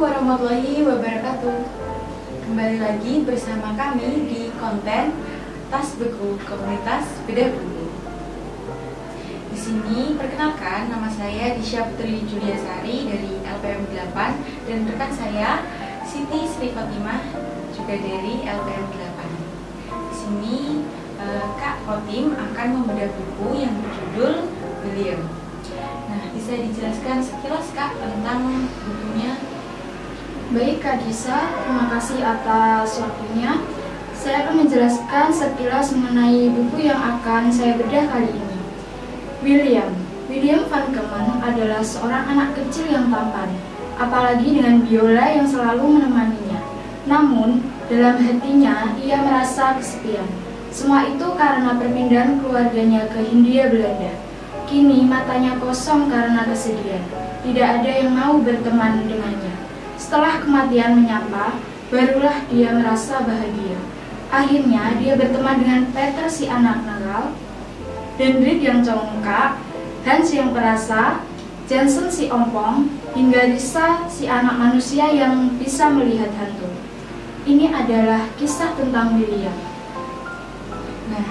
warahmatullahi wabarakatuh. Kembali lagi bersama kami di konten Tas Buku Komunitas Bedah Buku. Di sini perkenalkan, nama saya Disha Putri Juliasari dari LPM 8 dan rekan saya Siti Sri Fatimah juga dari LPM 8. Di sini Kak Kotim akan membedah buku yang berjudul William. Nah, bisa dijelaskan sekilas Kak tentang bukunya? Baik Kak Disa, terima kasih atas waktunya. Saya akan menjelaskan sekilas mengenai buku yang akan saya bedah kali ini. William Van Kemen adalah seorang anak kecil yang tampan, apalagi dengan biola yang selalu menemaninya. Namun, dalam hatinya ia merasa kesepian. Semua itu karena perpindahan keluarganya ke Hindia Belanda. Kini matanya kosong karena kesedihan. Tidak ada yang mau berteman dengannya. Setelah kematian menyapa, barulah dia merasa bahagia. Akhirnya dia berteman dengan Peter si anak nakal, Hendrik yang congkak, Hans yang perasa, Jansen si ompong, hingga Lisa si anak manusia yang bisa melihat hantu. Ini adalah kisah tentang William. Nah,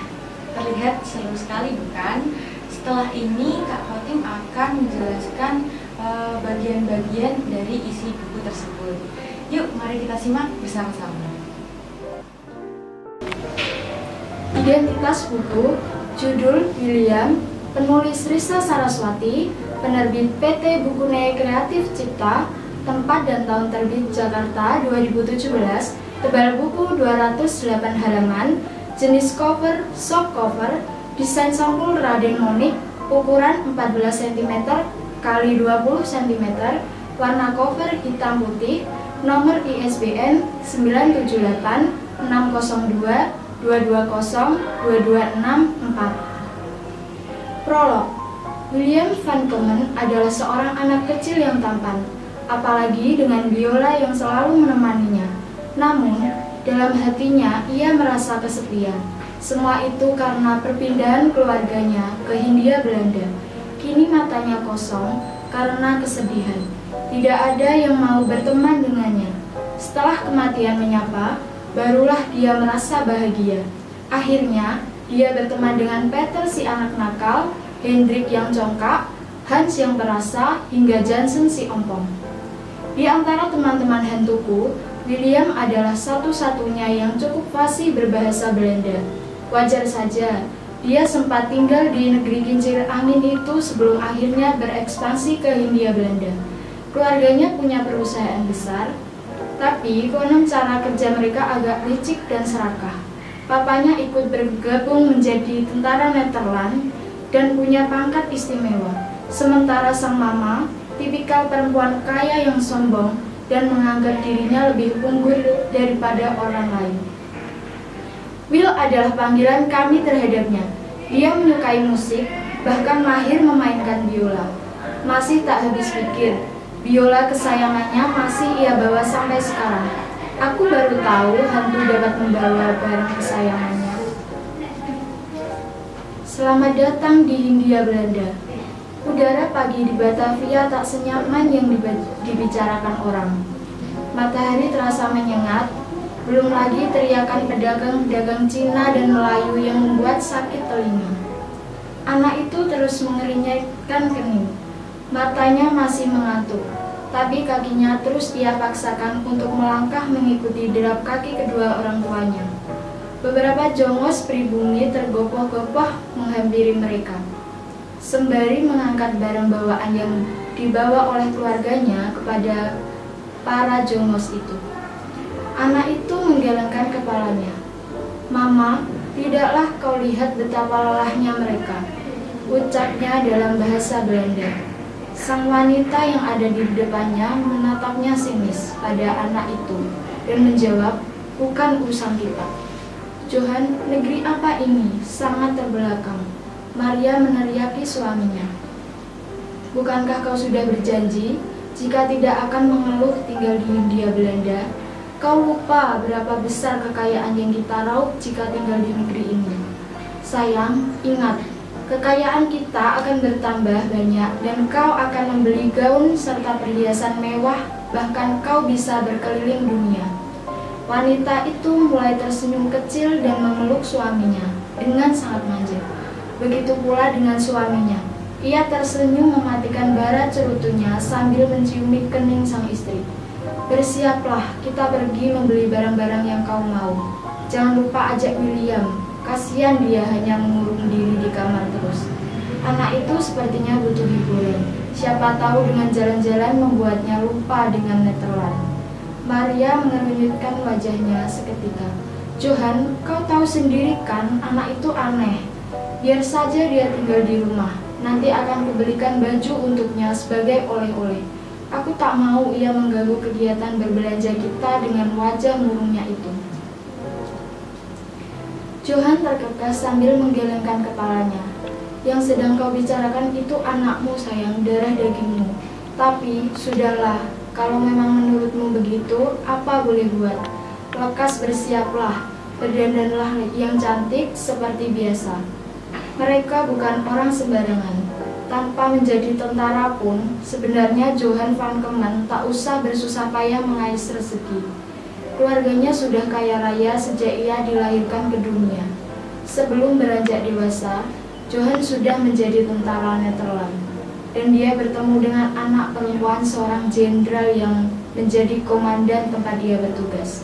terlihat seru sekali bukan? Setelah ini Kak Kotim akan menjelaskan bagian-bagian dari isi buku tersebut. Yuk, mari kita simak bersama-sama. Identitas buku, judul William, penulis Risa Saraswati, penerbit PT Bukune Kreatif Cipta, tempat dan tahun terbit Jakarta 2017, tebal buku 208 halaman, jenis cover soft cover, desain sampul Raden Monik, ukuran 14 cm x 20 cm, warna cover hitam putih, nomor ISBN 978 602 220 2264. Prolog. William Van Kemen adalah seorang anak kecil yang tampan, apalagi dengan biola yang selalu menemaninya. Namun, dalam hatinya ia merasa kesepian. Semua itu karena perpindahan keluarganya ke Hindia Belanda. Kini matanya kosong karena kesedihan. Tidak ada yang mau berteman dengannya. Setelah kematian menyapa, barulah dia merasa bahagia. Akhirnya, dia berteman dengan Peter si anak nakal, Hendrik yang congkak, Hans yang perasa, hingga Jansen si ompong. Di antara teman-teman hantuku, William adalah satu-satunya yang cukup fasih berbahasa Belanda. Wajar saja, dia sempat tinggal di negeri kincir angin itu sebelum akhirnya berekspansi ke Hindia Belanda. Keluarganya punya perusahaan besar, tapi konon cara kerja mereka agak licik dan serakah. Papanya ikut bergabung menjadi tentara Nederland dan punya pangkat istimewa. Sementara sang mama, tipikal perempuan kaya yang sombong dan menganggap dirinya lebih unggul daripada orang lain. Will adalah panggilan kami terhadapnya. Dia menyukai musik, bahkan mahir memainkan biola. Masih tak habis pikir, biola kesayangannya masih ia bawa sampai sekarang. Aku baru tahu hantu dapat membawa barang kesayangannya. Selamat datang di Hindia Belanda. Udara pagi di Batavia tak senyaman yang dibicarakan orang. Matahari terasa menyengat. Belum lagi teriakan pedagang-pedagang Cina dan Melayu yang membuat sakit telinga. Anak itu terus mengeringkan kening. Matanya masih mengantuk, tapi kakinya terus ia paksakan untuk melangkah mengikuti derap kaki kedua orang tuanya. Beberapa jongos pribumi tergopoh-gopoh menghampiri mereka, sembari mengangkat barang bawaan yang dibawa oleh keluarganya kepada para jongos itu. Anak itu menggelengkan kepalanya. "Mama, tidaklah kau lihat betapa lelahnya mereka?" ucapnya dalam bahasa Belanda. Sang wanita yang ada di depannya menatapnya sinis pada anak itu dan menjawab, "Bukan urusan kita." "Johan, negeri apa ini? Sangat terbelakang." Maria meneriaki suaminya. "Bukankah kau sudah berjanji jika tidak akan mengeluh tinggal di Hindia Belanda? Kau lupa berapa besar kekayaan yang kita raup jika tinggal di negeri ini." "Sayang, ingat, kekayaan kita akan bertambah banyak dan kau akan membeli gaun serta perhiasan mewah bahkan kau bisa berkeliling dunia. Wanita itu mulai tersenyum kecil dan memeluk suaminya dengan sangat manja. Begitu pula dengan suaminya. Ia tersenyum mematikan bara cerutunya sambil menciumi kening sang istri. Bersiaplah, kita pergi membeli barang-barang yang kau mau. Jangan lupa ajak William. Kasihan dia hanya mengurung diri di kamar terus. Anak itu sepertinya butuh hiburan. Siapa tahu dengan jalan-jalan membuatnya lupa dengan Netherland. Maria mengernyitkan wajahnya seketika. Johan, kau tahu sendiri kan, anak itu aneh. Biar saja dia tinggal di rumah. Nanti akan kubelikan baju untuknya sebagai oleh-oleh. Aku tak mau ia mengganggu kegiatan berbelanja kita dengan wajah murungnya itu. Johan terkekas sambil menggelengkan kepalanya. Yang sedang kau bicarakan itu anakmu sayang, darah dagingmu. Tapi, sudahlah, kalau memang menurutmu begitu, apa boleh buat? Lekas bersiaplah, berdandanlah yang cantik seperti biasa. Mereka bukan orang sembarangan. Tanpa menjadi tentara pun, sebenarnya Johan van Kemen tak usah bersusah payah mengais rezeki. Keluarganya sudah kaya raya sejak ia dilahirkan ke dunia. Sebelum beranjak dewasa, Johan sudah menjadi tentara Netherlands. Dan dia bertemu dengan anak perempuan seorang jenderal yang menjadi komandan tempat dia bertugas.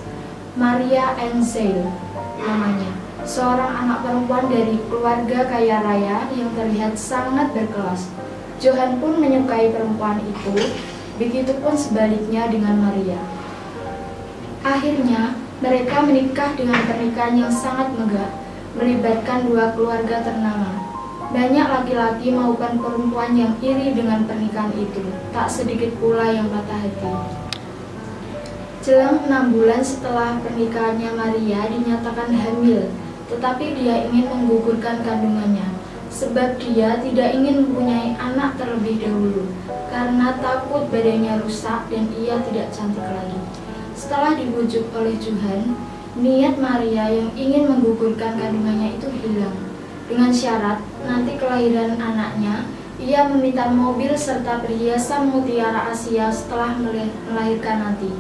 Maria Enzeel namanya. Seorang anak perempuan dari keluarga kaya raya yang terlihat sangat berkelas. Johan pun menyukai perempuan itu, begitupun sebaliknya dengan Maria. Akhirnya, mereka menikah dengan pernikahan yang sangat megah, melibatkan dua keluarga ternama. Banyak laki-laki maupun perempuan yang iri dengan pernikahan itu, tak sedikit pula yang patah hati. Jelang 6 bulan setelah pernikahannya Maria dinyatakan hamil, tetapi dia ingin menggugurkan kandungannya, sebab dia tidak ingin mempunyai anak terlebih dahulu, karena takut badannya rusak dan ia tidak cantik lagi. Setelah dibujuk oleh Johan, niat Maria yang ingin menggugurkan kandungannya itu hilang. Dengan syarat, nanti kelahiran anaknya, ia meminta mobil serta perhiasan mutiara Asia setelah melahirkan nanti.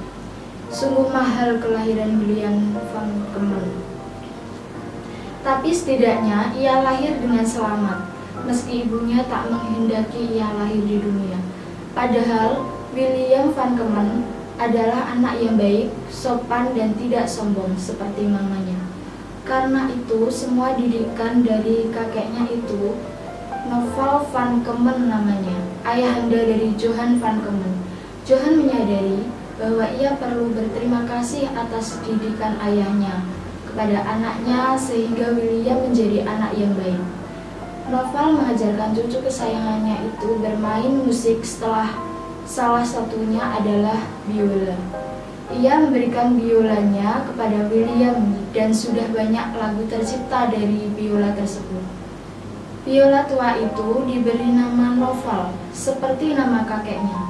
Sungguh mahal kelahiran William van Kemen. Tapi setidaknya ia lahir dengan selamat, meski ibunya tak menghendaki ia lahir di dunia. Padahal William van Kemen adalah anak yang baik, sopan dan tidak sombong seperti mamanya. Karena itu semua didikan dari kakeknya itu, Noval van Kemen namanya, ayahanda dari Johan van Kemen. Johan menyadari bahwa ia perlu berterima kasih atas didikan ayahnya pada anaknya sehingga William menjadi anak yang baik. Noval mengajarkan cucu kesayangannya itu bermain musik, setelah salah satunya adalah biola. Ia memberikan biolanya kepada William dan sudah banyak lagu tercipta dari biola tersebut. Biola tua itu diberi nama Noval, seperti nama kakeknya.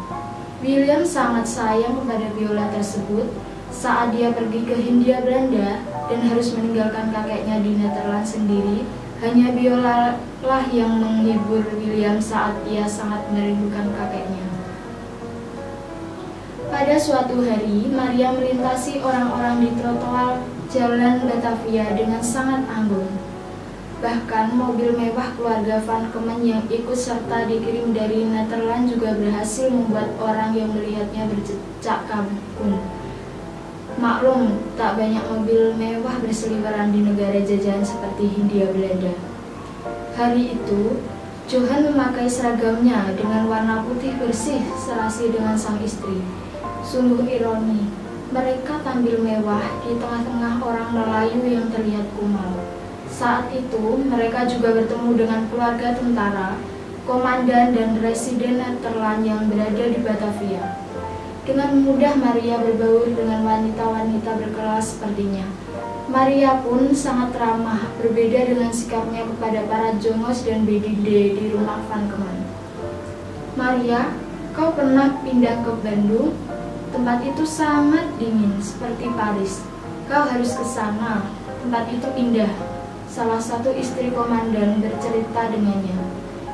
William sangat sayang kepada biola tersebut. Saat dia pergi ke Hindia Belanda dan harus meninggalkan kakeknya di Netherlands sendiri, hanya biola lah yang menghibur William saat ia sangat merindukan kakeknya. Pada suatu hari, Maria melintasi orang-orang di trotoar jalan Batavia dengan sangat anggun. Bahkan mobil mewah keluarga Van Kemen yang ikut serta dikirim dari Netherlands juga berhasil membuat orang yang melihatnya bercecak kagum. Maklum, tak banyak mobil mewah berseliweran di negara jajahan seperti Hindia Belanda. Hari itu, Johan memakai seragamnya dengan warna putih bersih serasi dengan sang istri. Sungguh ironi, mereka tampil mewah di tengah-tengah orang Melayu yang terlihat kumal. Saat itu, mereka juga bertemu dengan keluarga tentara, komandan dan residen Netherlands yang berada di Batavia. Dengan mudah Maria berbaur dengan wanita-wanita berkelas sepertinya. Maria pun sangat ramah, berbeda dengan sikapnya kepada para jongos dan bedide di rumah Van Kemen. Maria, kau pernah pindah ke Bandung? Tempat itu sangat dingin, seperti Paris. Kau harus ke sana, tempat itu indah. Salah satu istri komandan bercerita dengannya.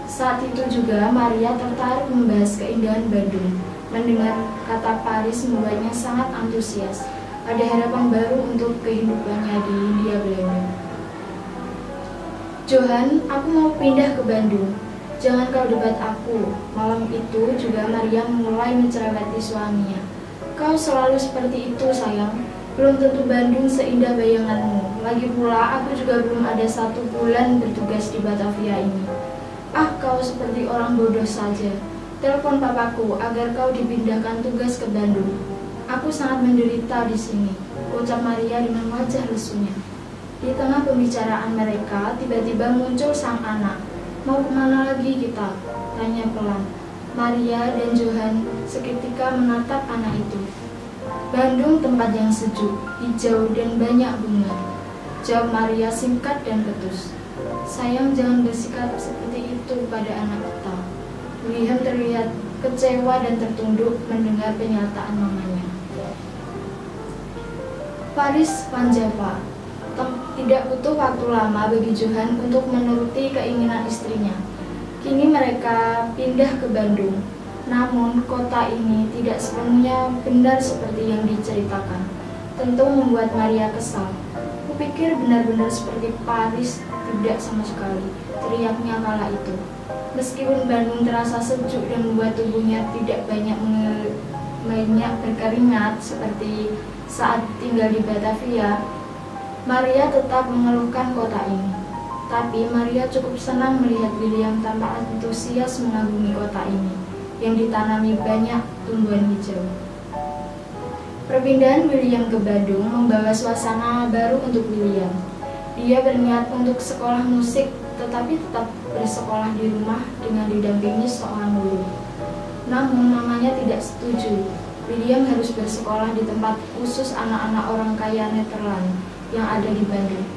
Saat itu juga Maria tertarik membahas keindahan Bandung. Mendengar kata Paris membuatnya sangat antusias. Ada harapan baru untuk kehidupannya di Hindia Belanda. Johan, aku mau pindah ke Bandung. Jangan kau debat aku. Malam itu juga Maria mulai mencereweti suaminya. Kau selalu seperti itu, sayang. Belum tentu Bandung seindah bayanganmu. Lagi pula, aku juga belum ada 1 bulan bertugas di Batavia ini. Ah, kau seperti orang bodoh saja. Telepon papaku agar kau dipindahkan tugas ke Bandung. Aku sangat menderita di sini, ucap Maria dengan wajah lesunya. Di tengah pembicaraan mereka, tiba-tiba muncul sang anak. Mau kemana lagi kita? Tanya pelan. Maria dan Johan seketika menatap anak itu. Bandung tempat yang sejuk, hijau dan banyak bunga. Jawab Maria singkat dan ketus. Sayang, jangan bersikap seperti itu pada anak kita. William terlihat kecewa dan tertunduk mendengar pernyataan mamanya. Paris Van Java. Tidak butuh waktu lama bagi Johan untuk menuruti keinginan istrinya. Kini mereka pindah ke Bandung. Namun kota ini tidak sepenuhnya benar seperti yang diceritakan. Tentu membuat Maria kesal. Kupikir benar-benar seperti Paris, tidak sama sekali, teriaknya kala itu. Meskipun Bandung terasa sejuk dan membuat tubuhnya tidak banyak berkeringat seperti saat tinggal di Batavia, Maria tetap mengeluhkan kota ini. Tapi Maria cukup senang melihat William tanpa antusias mengagumi kota ini, yang ditanami banyak tumbuhan hijau. Perpindahan William ke Bandung membawa suasana baru untuk William. Dia berniat untuk sekolah musik, tetapi tetap bersekolah di rumah dengan didampingi seorang guru. Namun mamanya tidak setuju. William harus bersekolah di tempat khusus anak-anak orang kaya Nederland yang ada di Bandung.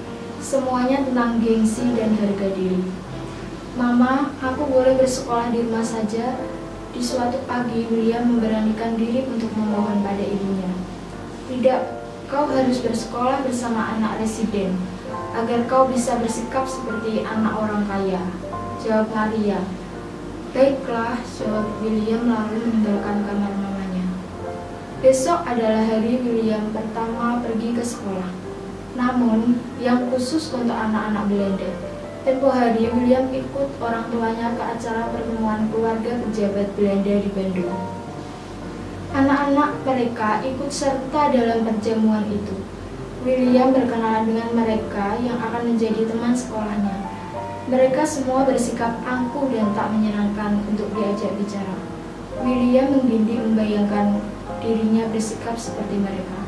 Semuanya tentang gengsi dan harga diri. Mama, aku boleh bersekolah di rumah saja. Di suatu pagi, William memberanikan diri untuk memohon pada ibunya. Tidak, kau harus bersekolah bersama anak residen, agar kau bisa bersikap seperti anak orang kaya, jawab Maria. Baiklah, jawab William lalu meninggalkan kamar mamanya. Besok adalah hari William pertama pergi ke sekolah, namun yang khusus untuk anak-anak Belanda. Tempo hari William ikut orang tuanya ke acara pertemuan keluarga pejabat Belanda di Bandung. Anak-anak mereka ikut serta dalam perjamuan itu. William berkenalan dengan mereka yang akan menjadi teman sekolahnya. Mereka semua bersikap angkuh dan tak menyenangkan untuk diajak bicara. William menggigil membayangkan dirinya bersikap seperti mereka.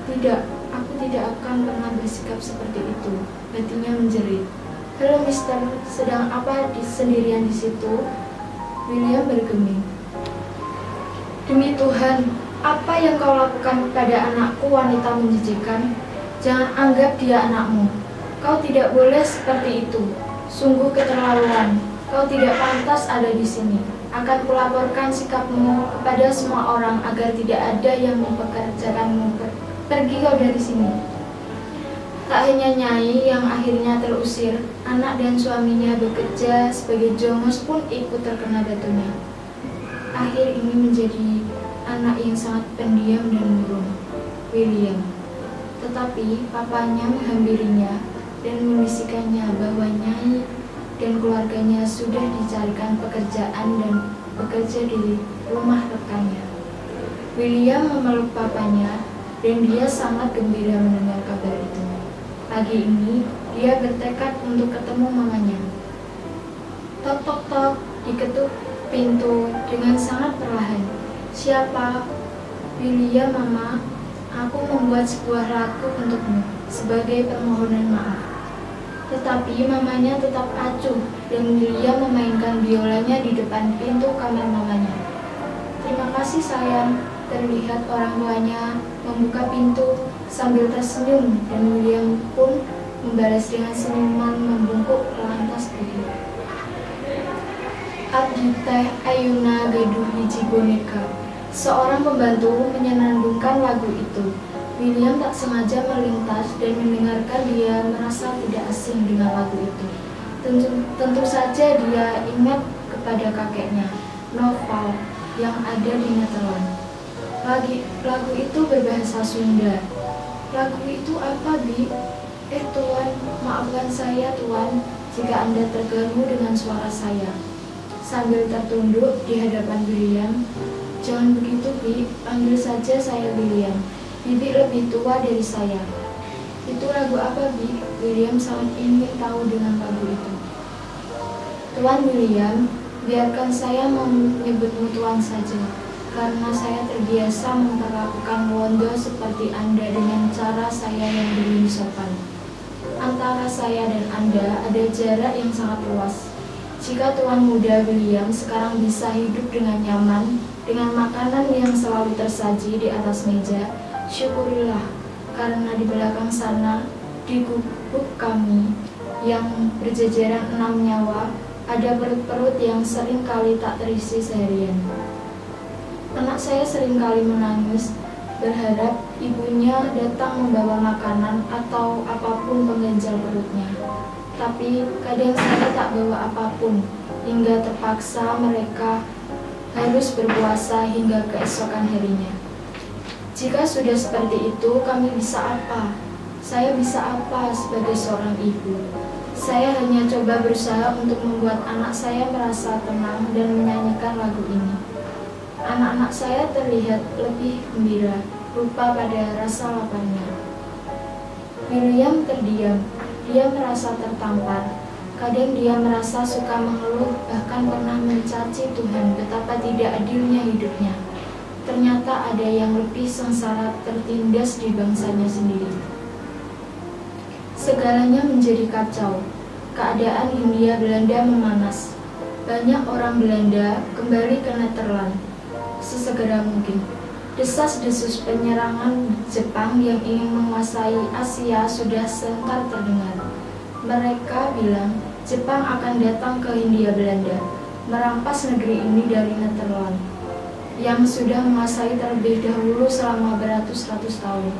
Tidak, aku tidak akan pernah bersikap seperti itu, hatinya menjerit. Halo mister, sedang apa sendirian di situ? William bergeming. Demi Tuhan, apa yang kau lakukan kepada anakku wanita menjijikan? Jangan anggap dia anakmu. Kau tidak boleh seperti itu. Sungguh keterlaluan. Kau tidak pantas ada di sini. Akan kulaporkan sikapmu kepada semua orang agar tidak ada yang mempekerjakanmu. Pergi kau dari sini. Tak hanya Nyai yang akhirnya terusir, anak dan suaminya bekerja sebagai jongos pun ikut terkena batunya. Akhir ini menjadi anak yang sangat pendiam dan murung, William. Tetapi papanya menghampirinya dan membisikkannya bahwa Nyai dan keluarganya sudah dicarikan pekerjaan dan bekerja di rumah rekannya. William memeluk papanya dan dia sangat gembira mendengar kabar itu. Pagi ini, dia bertekad untuk ketemu mamanya. Tok tok tok, diketuk pintu dengan sangat perlahan. Siapa? William, Mama. Aku membuat sebuah lagu untukmu sebagai permohonan maaf. Tetapi mamanya tetap acuh dan William memainkan biolanya di depan pintu kamar mamanya. Terima kasih sayang. Terlihat orang tuanya membuka pintu sambil tersenyum dan William pun membalas dengan senyuman membungkuk lantas pergi. Abdi teh Ayuna gaduh hiji boneka. Seorang pembantu menyenandungkan lagu itu. William tak sengaja melintas dan mendengarkan dia merasa tidak asing dengan lagu itu. Tentu saja dia ingat kepada kakeknya, Noval, yang ada di Nederland. Lagu itu berbahasa Sunda. Lagu itu apa, Bi? Tuan, maafkan saya, Tuan, jika Anda terganggu dengan suara saya. Sambil tertunduk di hadapan William, jangan begitu, Bi, panggil saja saya William. Bibi lebih tua dari saya. Itu lagu apa, Bi? William sangat ingin tahu dengan lagu itu. Tuan William, biarkan saya menyebutmu Tuan saja, karena saya terbiasa memperlakukan Wondo seperti Anda dengan cara saya yang belum sopan. Antara saya dan Anda ada jarak yang sangat luas. Jika Tuan muda William sekarang bisa hidup dengan nyaman, dengan makanan yang selalu tersaji di atas meja, syukurilah, karena di belakang sana, di gubuk kami yang berjajaran 6 nyawa, ada perut-perut yang sering kali tak terisi seharian. Anak saya sering kali menangis, berharap ibunya datang membawa makanan atau apapun pengganjal perutnya. Tapi kadang saya tak bawa apapun, hingga terpaksa mereka harus berpuasa hingga keesokan harinya. Jika sudah seperti itu, kami bisa apa? Saya bisa apa sebagai seorang ibu? Saya hanya coba berusaha untuk membuat anak saya merasa tenang dan menyanyikan lagu ini. Anak-anak saya terlihat lebih gembira, lupa pada rasa laparnya. William terdiam, dia merasa tertampar. Kadang dia merasa suka mengeluh, bahkan pernah mencaci Tuhan betapa tidak adilnya hidupnya. Ternyata ada yang lebih sengsara tertindas di bangsanya sendiri. Segalanya menjadi kacau. Keadaan Hindia Belanda memanas. Banyak orang Belanda kembali ke Nederland sesegera mungkin. Desas-desus penyerangan Jepang yang ingin menguasai Asia sudah serentak terdengar. Mereka bilang Jepang akan datang ke Hindia Belanda, merampas negeri ini dari Nederland, yang sudah menguasai terlebih dahulu selama beratus-ratus tahun.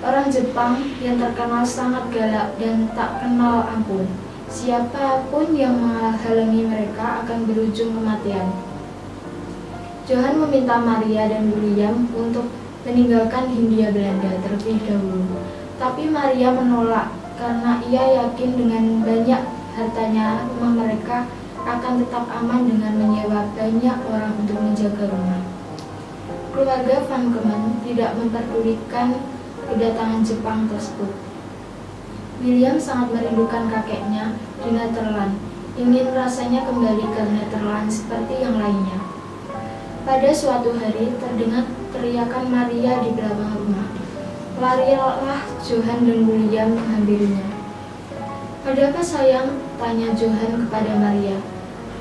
Orang Jepang yang terkenal sangat galak dan tak kenal ampun. Siapapun yang menghalangi mereka akan berujung kematian. Johann meminta Maria dan William untuk meninggalkan Hindia Belanda terlebih dahulu. Tapi Maria menolak karena ia yakin dengan banyak hartanya rumah mereka akan tetap aman dengan menyewa banyak orang untuk menjaga rumah. Keluarga Van Kemen tidak memperdulikan kedatangan Jepang tersebut. William sangat merindukan kakeknya di Nederland, ingin rasanya kembali ke Nederland seperti yang lainnya. Pada suatu hari terdengar teriakan Maria di belakang rumah. Larilah Johann dan William menghampirinya. "Ada apa sayang?" tanya Johann kepada Maria.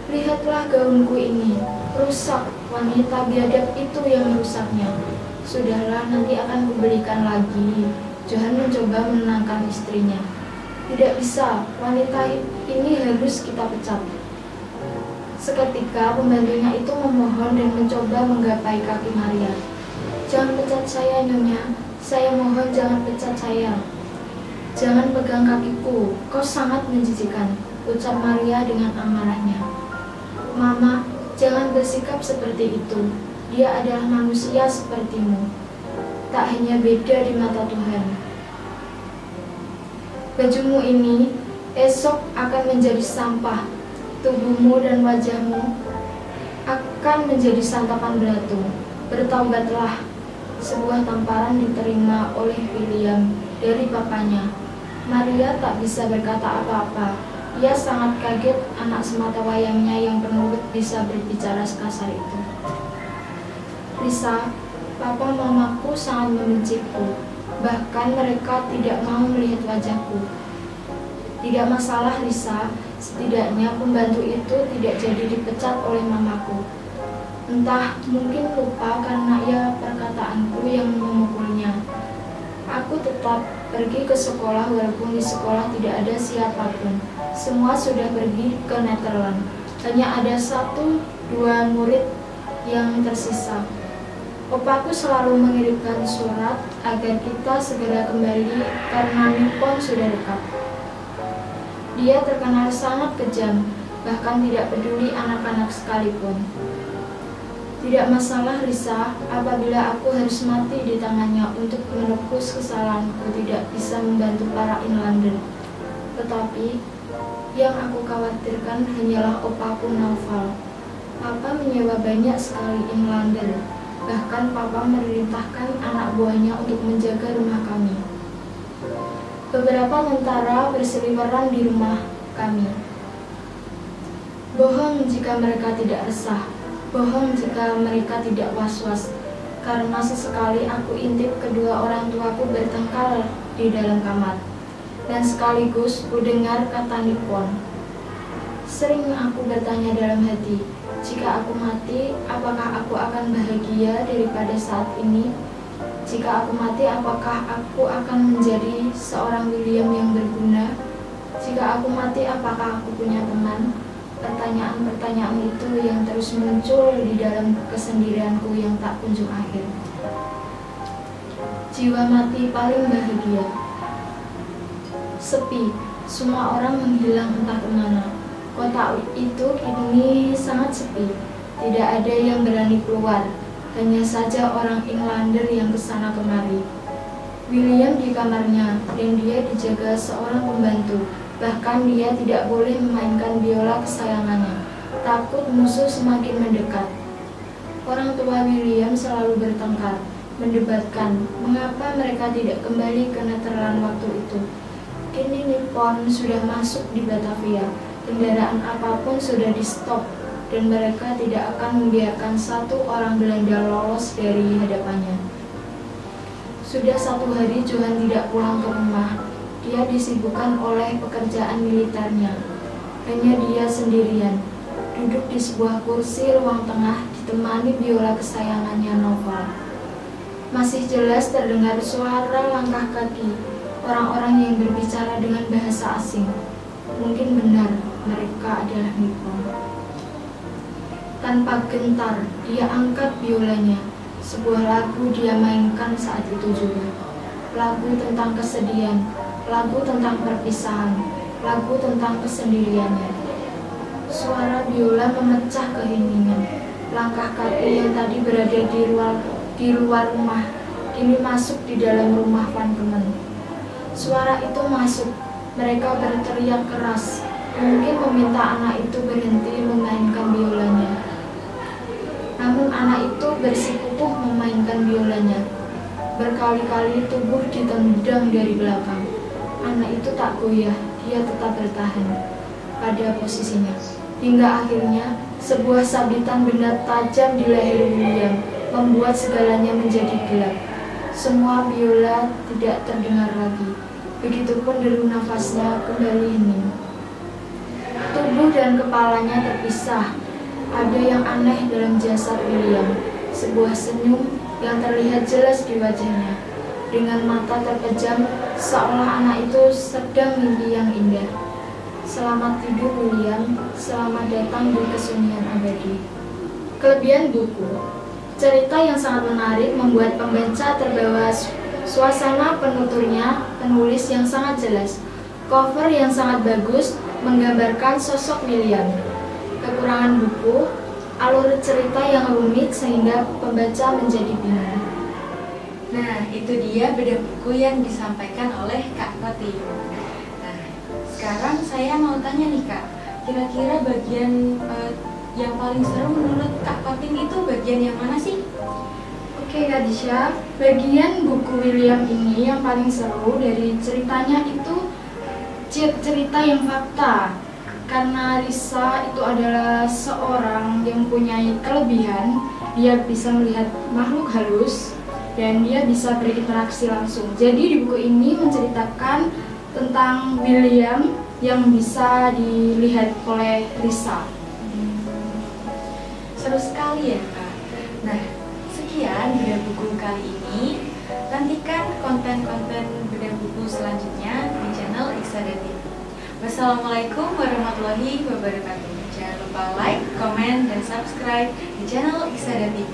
"Lihatlah gaunku ini, rusak, wanita biadab itu yang merusaknya." "Sudahlah, nanti akan kubelikan lagi." Johann mencoba menenangkan istrinya. "Tidak bisa, wanita ini harus kita pecat." Seketika pembantunya itu memohon dan mencoba menggapai kaki Maria. "Jangan pecat saya, Nyonya. Saya mohon jangan pecat saya. Jangan pegang kakiku, kau sangat menjijikan," ucap Maria dengan amarahnya. "Mama, jangan bersikap seperti itu. Dia adalah manusia sepertimu. Tak hanya beda di mata Tuhan. Bajumu ini esok akan menjadi sampah. Tubuhmu dan wajahmu akan menjadi santapan belatung. Bertaubatlah." Sebuah tamparan diterima oleh William dari bapaknya. Maria tak bisa berkata apa-apa. Ia sangat kaget anak semata wayangnya yang penurut bisa berbicara sekasar itu. "Lisa, papa mamaku sangat membenciku. Bahkan mereka tidak mau melihat wajahku." "Tidak masalah, Lisa. Setidaknya pembantu itu tidak jadi dipecat oleh mamaku. Entah mungkin lupa karena ia perkataanku yang memukulnya. Aku tetap pergi ke sekolah walaupun di sekolah tidak ada siapapun. Semua sudah pergi ke Nederland. Hanya ada 1-2 murid yang tersisa. Opaku selalu mengirimkan surat agar kita segera kembali karena Nippon sudah dekat. Dia terkenal sangat kejam, bahkan tidak peduli anak-anak sekalipun." Tidak masalah Risa, apabila aku harus mati di tangannya untuk menebus kesalahanku tidak bisa membantu para inlander. Tetapi, yang aku khawatirkan hanyalah opaku Naufal. Papa menyewa banyak sekali inlander. Bahkan Papa memerintahkan anak buahnya untuk menjaga rumah kami. Beberapa tentara berseliweran di rumah kami. Bohong jika mereka tidak resah. Bohong jika mereka tidak was-was. Karena sesekali aku intip kedua orang tuaku bertengkar di dalam kamar. Dan sekaligus ku dengar kata Nippon. Sering aku bertanya dalam hati, jika aku mati, apakah aku akan bahagia daripada saat ini? Jika aku mati, apakah aku akan menjadi seorang William yang berguna? Jika aku mati, apakah aku punya teman? Pertanyaan-pertanyaan itu yang terus muncul di dalam kesendirianku yang tak kunjung akhir. Jiwa mati paling bahagia. Sepi, semua orang menghilang entah kemana. Kota itu kini sangat sepi. Tidak ada yang berani keluar. Hanya saja orang Englander yang kesana kemari. William di kamarnya dan dia dijaga seorang pembantu. Bahkan dia tidak boleh memainkan biola kesayangannya. Takut musuh semakin mendekat. Orang tua William selalu bertengkar, mendebatkan mengapa mereka tidak kembali ke Netherlands waktu itu. Kini Nippon sudah masuk di Batavia. Kendaraan apapun sudah di stop dan mereka tidak akan membiarkan satu orang Belanda lolos dari hadapannya. Sudah 1 hari Johan tidak pulang ke rumah. Dia disibukkan oleh pekerjaan militernya. Hanya dia sendirian, duduk di sebuah kursi ruang tengah ditemani biola kesayangannya Noval. Masih jelas terdengar suara langkah kaki orang-orang yang berbicara dengan bahasa asing. Mungkin benar mereka adalah Nippon. Tanpa gentar, dia angkat biolanya. Sebuah lagu dia mainkan saat itu juga. Lagu tentang kesedihan, lagu tentang perpisahan, lagu tentang kesendiriannya. Suara biola memecah keheningan. Langkah kaki yang tadi berada di luar rumah, kini masuk di dalam rumah Van Kemen. Suara itu masuk, mereka berteriak keras, mungkin meminta anak itu berhenti memainkan biolanya. Namun anak itu bersikukuh memainkan biolanya. Berkali-kali tubuh ditendang dari belakang. Anak itu tak goyah, dia tetap bertahan pada posisinya. Hingga akhirnya, sebuah sabitan benda tajam di leher William membuat segalanya menjadi gelap. Semua biola tidak terdengar lagi. Begitupun deru nafasnya kembali hening. Tubuh dan kepalanya terpisah. Ada yang aneh dalam jasad William. Sebuah senyum yang terlihat jelas di wajahnya. Dengan mata terpejam, seolah anak itu sedang mimpi yang indah. Selamat tidur William, selamat datang di kesunyian abadi. Kelebihan buku. Cerita yang sangat menarik membuat pembaca terbawa suasana penuturnya, penulis yang sangat jelas. Cover yang sangat bagus menggambarkan sosok William. Kekurangan buku, alur cerita yang rumit sehingga pembaca menjadi bingung. Nah, itu dia bedah buku yang disampaikan oleh Kak Pati. Nah, sekarang saya mau tanya nih Kak, kira-kira bagian yang paling seru menurut Kak Pating itu bagian yang mana sih? Oke Kak Disha, bagian buku William ini yang paling seru dari ceritanya itu cerita yang fakta. Karena Risa itu adalah seorang yang punya kelebihan, dia bisa melihat makhluk halus dan dia bisa berinteraksi langsung. Jadi di buku ini menceritakan tentang William yang bisa dilihat oleh Risa. Seru sekali ya Kak. Nah, sekian bedah buku kali ini. Nantikan konten-konten bedah buku selanjutnya di channel Iksada TV. Wassalamualaikum warahmatullahi wabarakatuh. Jangan lupa like, komen, dan subscribe di channel Iksada TV.